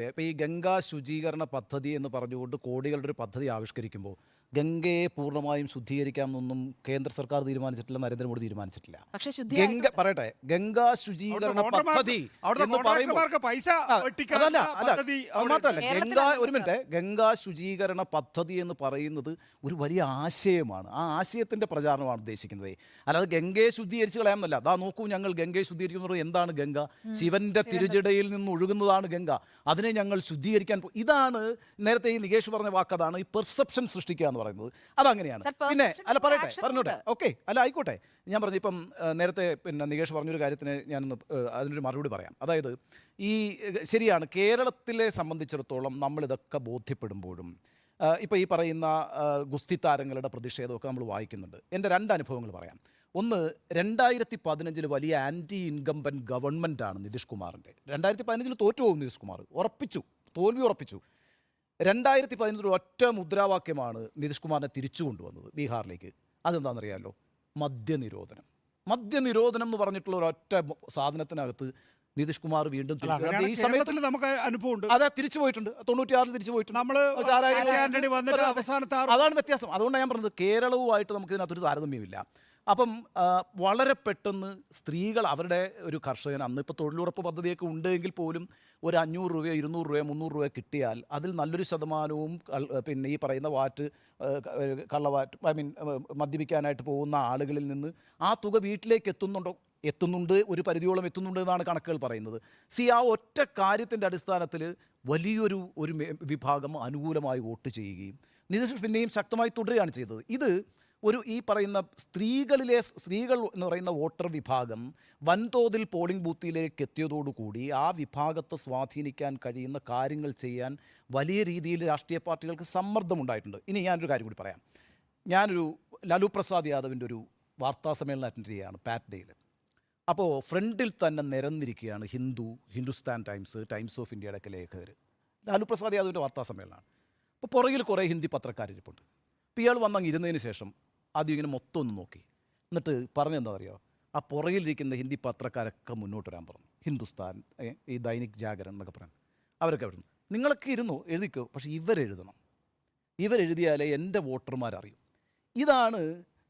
ഇപ്പൊ ഈ ഗംഗാ ശുചീകരണ പദ്ധതി എന്ന് പറഞ്ഞുകൊണ്ട് കോടികളുടെ ഒരു പദ്ധതി ആവിഷ്കരിക്കുമ്പോൾ ഗംഗയെ പൂർണ്ണമായും ശുദ്ധീകരിക്കാമെന്നൊന്നും കേന്ദ്ര സർക്കാർ തീരുമാനിച്ചിട്ടില്ല, നരേന്ദ്രമോദി തീരുമാനിച്ചിട്ടില്ല. പക്ഷേ ഗംഗ പറയട്ടെ, ഗംഗാ ശുചീകരണ പദ്ധതി എന്ന് പറയുമ്പോൾ മാത്രമല്ല, ഒരു മിനിറ്റ്, ഗംഗാ ശുചീകരണ പദ്ധതി എന്ന് പറയുന്നത് ഒരു വലിയ ആശയമാണ്. ആ ആശയത്തിന്റെ പ്രചാരണമാണ് ഉദ്ദേശിക്കുന്നത്. അല്ലാതെ ഗംഗയെ ശുദ്ധീകരിച്ച് കളയാമെന്നല്ല. അതാ നോക്കൂ, ഞങ്ങൾ ഗംഗയെ ശുദ്ധീകരിക്കുന്നത് എന്താണ്? ഗംഗ ശിവന്റെ തിരുജടയിൽ നിന്ന് ഒഴുകുന്നതാണ് ഗംഗ. അതിനെ ഞങ്ങൾ ശുദ്ധീകരിക്കാൻ ഇതാണ് നേരത്തെ ഈ നികേഷ് പറഞ്ഞ വാക്കതാണ്, ഈ പെർസെപ്ഷൻ സൃഷ്ടിക്കുക എന്ന് പറയുന്നത്. അതങ്ങനെയാണ്. പിന്നെ അല്ല, പറഞ്ഞോട്ടെ, ഓക്കെ, അല്ല ആയിക്കോട്ടെ. ഞാൻ പറഞ്ഞു ഇപ്പം നേരത്തെ നികേഷ് പറഞ്ഞൊരു കാര്യത്തിന് ഞാനൊന്ന് അതിനൊരു മറുപടി പറയാം. അതായത് ഈ ശരിയാണ്, കേരളത്തിലെ സംബന്ധിച്ചിടത്തോളം നമ്മളിതൊക്കെ ബോധ്യപ്പെടുമ്പോഴും ഇപ്പോൾ ഈ പറയുന്ന ഗുസ്തി താരങ്ങളുടെ പ്രതിഷേധമൊക്കെ നമ്മൾ വായിക്കുന്നുണ്ട്. എൻ്റെ രണ്ട് അനുഭവങ്ങൾ പറയാം. ഒന്ന്, 2015 വലിയ ആൻറ്റി ഇൻകംബൻറ്റ് ഗവൺമെൻറ്റാണ് നിതീഷ് കുമാറിൻ്റെ. 2015 തോറ്റു പോകും നിതീഷ് കുമാർ, തോൽവി ഉറപ്പിച്ചു. 2015 ഒറ്റ മുദ്രാവാക്യമാണ് നിതീഷ് കുമാറിനെ തിരിച്ചു കൊണ്ടുവന്നത് ബീഹാറിലേക്ക്. അതെന്താണെന്നറിയാമല്ലോ? മദ്യനിരോധനം എന്ന് പറഞ്ഞിട്ടുള്ള ഒരൊറ്റ സാധനത്തിനകത്ത് നിതീഷ് കുമാർ വീണ്ടും ഈ സമയത്ത് നമുക്ക് അനുഭവമുണ്ട്. അതെ, തിരിച്ചു പോയിട്ടുണ്ട്. 96 തിരിച്ചു പോയിട്ടുണ്ട്. അതാണ് വ്യത്യാസം. അതുകൊണ്ടാണ് ഞാൻ പറഞ്ഞത്, കേരളവുമായിട്ട് നമുക്ക് ഇതിനകത്തൊരു താരതമ്യമില്ല. അപ്പം വളരെ പെട്ടെന്ന് സ്ത്രീകൾ, അവരുടെ ഒരു കർഷകൻ അന്ന് ഇപ്പോൾ തൊഴിലുറപ്പ് പദ്ധതിയൊക്കെ ഉണ്ടെങ്കിൽ പോലും ഒരു 500 രൂപയോ 200 രൂപയോ 300 രൂപയോ കിട്ടിയാൽ അതിൽ നല്ലൊരു ശതമാനവും പിന്നെ ഈ പറയുന്ന കള്ളവാറ്റ് മദ്യപിക്കാനായിട്ട് പോകുന്ന ആളുകളിൽ നിന്ന് ആ തുക വീട്ടിലേക്ക് എത്തുന്നുണ്ട്, ഒരു പരിധിയോളം എത്തുന്നുണ്ട് എന്നാണ് കണക്കുകൾ പറയുന്നത്. ആ ഒറ്റ കാര്യത്തിൻ്റെ അടിസ്ഥാനത്തിൽ വലിയൊരു വിഭാഗം അനുകൂലമായി വോട്ട് ചെയ്യുകയും നിതീഷ് പിന്നെയും ശക്തമായി തുടരുകയാണ് ചെയ്തത്. ഇത് ഈ പറയുന്ന സ്ത്രീകൾ എന്ന് പറയുന്ന വോട്ടർ വിഭാഗം വൻതോതിൽ പോളിംഗ് ബൂത്തിലേക്ക് എത്തിയതോടുകൂടി ആ വിഭാഗത്തെ സ്വാധീനിക്കാൻ കഴിയുന്ന കാര്യങ്ങൾ ചെയ്യാൻ വലിയ രീതിയിൽ രാഷ്ട്രീയ പാർട്ടികൾക്ക് സമ്മർദ്ദമുണ്ടായിട്ടുണ്ട്. ഇനി ഞാനൊരു കാര്യം കൂടി പറയാം. ഞാനൊരു ലാലു പ്രസാദ് യാദവിൻ്റെ ഒരു വാർത്താ സമ്മേളനം അറ്റൻഡ് ചെയ്യുകയാണ് പാറ്റ്നയിൽ. അപ്പോൾ ഫ്രണ്ടിൽ തന്നെ നിരന്നിരിക്കുകയാണ് ഹിന്ദുസ്ഥാൻ ടൈംസ് ഓഫ് ഇന്ത്യയുടെയൊക്കെ ലേഖകർ. ലാലു പ്രസാദ് യാദവിൻ്റെ വാർത്താ സമ്മേളനമാണ്. അപ്പോൾ പുറകിൽ കുറേ ഹിന്ദി പത്രക്കാരിരിപ്പുണ്ട്. അപ്പോൾ ഇയാൾ വന്നങ്ങ് ഇരുന്നതിന് ശേഷം ആദ്യം ഇങ്ങനെ മൊത്തം ഒന്ന് നോക്കി, എന്നിട്ട് പറഞ്ഞെന്താ അറിയോ, ആ പുറകിലിരിക്കുന്ന ഹിന്ദി പത്രക്കാരൊക്കെ മുന്നോട്ട് വരാൻ പറഞ്ഞു. ഹിന്ദുസ്ഥാൻ, ഈ ദൈനിക് ജാഗരൺ എന്നൊക്കെ പറഞ്ഞു. അവരൊക്കെ പറഞ്ഞു, നിങ്ങളൊക്കെ എഴുതിക്കോ, പക്ഷേ ഇവരെഴുതിയാലേ എൻ്റെ വോട്ടർമാരറിയും. ഇതാണ്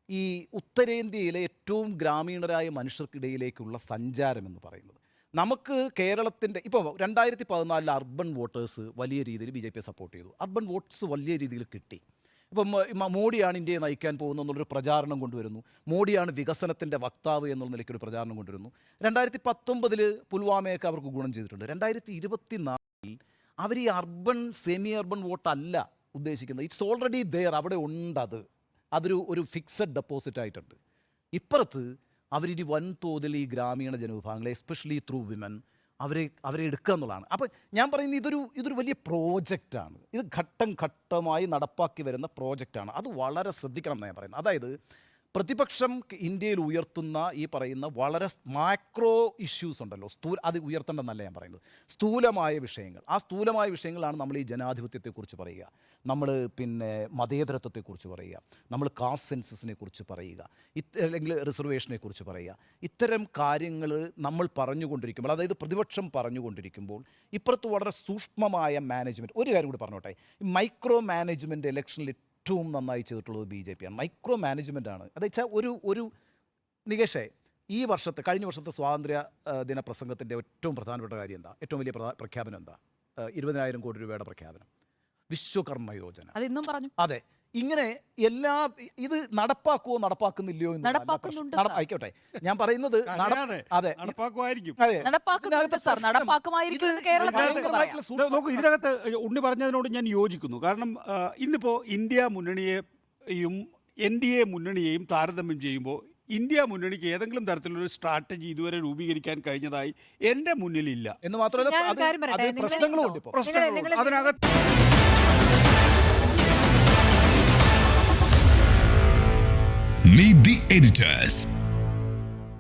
ഈ ഉത്തരേന്ത്യയിലെ ഏറ്റവും ഗ്രാമീണരായ മനുഷ്യർക്കിടയിലേക്കുള്ള സഞ്ചാരം എന്ന് പറയുന്നത്. നമുക്ക് കേരളത്തിൻ്റെ ഇപ്പോൾ 2014 അർബൻ വോട്ടേഴ്സ് വലിയ രീതിയിൽ BJP സപ്പോർട്ട് ചെയ്തു. അർബൻ വോട്ട്സ് വലിയ രീതിയിൽ കിട്ടി. ഇപ്പം മോഡിയാണ് ഇന്ത്യയെ നയിക്കാൻ പോകുന്നത് എന്നുള്ളൊരു പ്രചാരണം കൊണ്ടുവരുന്നു. മോഡിയാണ് വികസനത്തിൻ്റെ വക്താവ് എന്നുള്ള നിലയ്ക്കൊരു പ്രചാരണം കൊണ്ടുവരുന്നു. 2019 പുൽവാമയൊക്കെ അവർക്ക് ഗുണം ചെയ്തിട്ടുണ്ട്. 2024 അവർ ഈ സെമി അർബൻ വോട്ടല്ല ഉദ്ദേശിക്കുന്നത്. ഇറ്റ്സ് ഓൾറെഡി ദെയർ, അവിടെ ഉണ്ട്. അതൊരു ഫിക്സഡ് ഡെപ്പോസിറ്റ് ആയിട്ടുണ്ട്. ഇപ്പുറത്ത് അവരിനി വൻതോതിൽ ഈ ഗ്രാമീണ ജനവിഭാഗങ്ങളെ, എസ്പെഷ്യലി ത്രൂ വിമൻ, അവരെ എടുക്കുക എന്നുള്ളതാണ്. അപ്പോൾ ഞാൻ പറയുന്നത് ഇതൊരു വലിയ പ്രോജക്റ്റാണ്. ഇത് ഘട്ടം ഘട്ടമായി നടപ്പാക്കി വരുന്ന പ്രോജക്റ്റാണ്. അത് വളരെ ശ്രദ്ധിക്കണം എന്നാണ് ഞാൻ പറയുന്നത്. അതായത് പ്രതിപക്ഷം ഇന്ത്യയിൽ ഉയർത്തുന്ന ഈ പറയുന്ന വളരെ മാക്രോ ഇഷ്യൂസ് ഉണ്ടല്ലോ, അത് ഉയർത്തേണ്ടെന്നല്ല ഞാൻ പറയുന്നത്. സ്ഥൂലമായ വിഷയങ്ങൾ, ആ സ്ഥൂലമായ വിഷയങ്ങളാണ് നമ്മൾ ഈ ജനാധിപത്യത്തെക്കുറിച്ച് പറയുക, നമ്മൾ പിന്നെ മതേതരത്വത്തെക്കുറിച്ച് പറയുക, നമ്മൾ കാസ്റ്റ് സെൻസസിനെ കുറിച്ച് പറയുക, അല്ലെങ്കിൽ റിസർവേഷനെ കുറിച്ച് പറയുക. ഇത്തരം കാര്യങ്ങൾ നമ്മൾ പറഞ്ഞുകൊണ്ടിരിക്കുമ്പോൾ, അതായത് പ്രതിപക്ഷം പറഞ്ഞുകൊണ്ടിരിക്കുമ്പോൾ, ഇപ്പുറത്ത് വളരെ സൂക്ഷ്മമായ മാനേജ്മെൻറ്റ്. ഒരു കാര്യം കൂടി പറഞ്ഞോട്ടെ, ഈ മൈക്രോ മാനേജ്മെൻറ്റ് ഇലക്ഷനിൽ ഏറ്റവും നന്നായി ചെയ്തിട്ടുള്ളത് BJP ആണ്. മൈക്രോ മാനേജ്മെൻറ്റാണ്. അത് വെച്ചാൽ ഒരു നികേഷേ, കഴിഞ്ഞ വർഷത്തെ സ്വാതന്ത്ര്യ ദിന പ്രസംഗത്തിൻ്റെ ഏറ്റവും പ്രധാനപ്പെട്ട കാര്യം എന്താ? ഏറ്റവും വലിയ പ്രഖ്യാപനം എന്താ? 20,000 കോടി രൂപയുടെ പ്രഖ്യാപനം, വിശ്വകർമ്മ യോജന. അതെന്നും പറഞ്ഞു. അതെ, ഇങ്ങനെ ഇത് നടപ്പാക്കുന്നില്ലയോ എന്ന് ആയിക്കോട്ടെ ഞാൻ പറയുന്നത്. നോക്കൂ, ഇതിനകത്ത് ഉണ്ണി പറഞ്ഞതിനോട് ഞാൻ യോജിക്കുന്നു. കാരണം ഇന്നിപ്പോൾ ഇന്ത്യ മുന്നണിയെയും NDA മുന്നണിയെയും താരതമ്യം ചെയ്യുമ്പോൾ ഇന്ത്യ മുന്നണിക്ക് ഏതെങ്കിലും തരത്തിലൊരു സ്ട്രാറ്റജി ഇതുവരെ രൂപീകരിക്കാൻ കഴിഞ്ഞതായി എൻ്റെ മുന്നിലില്ല എന്ന് മാത്രമല്ല പ്രശ്നങ്ങളുണ്ട്. അതിനകത്ത് Meet the editors.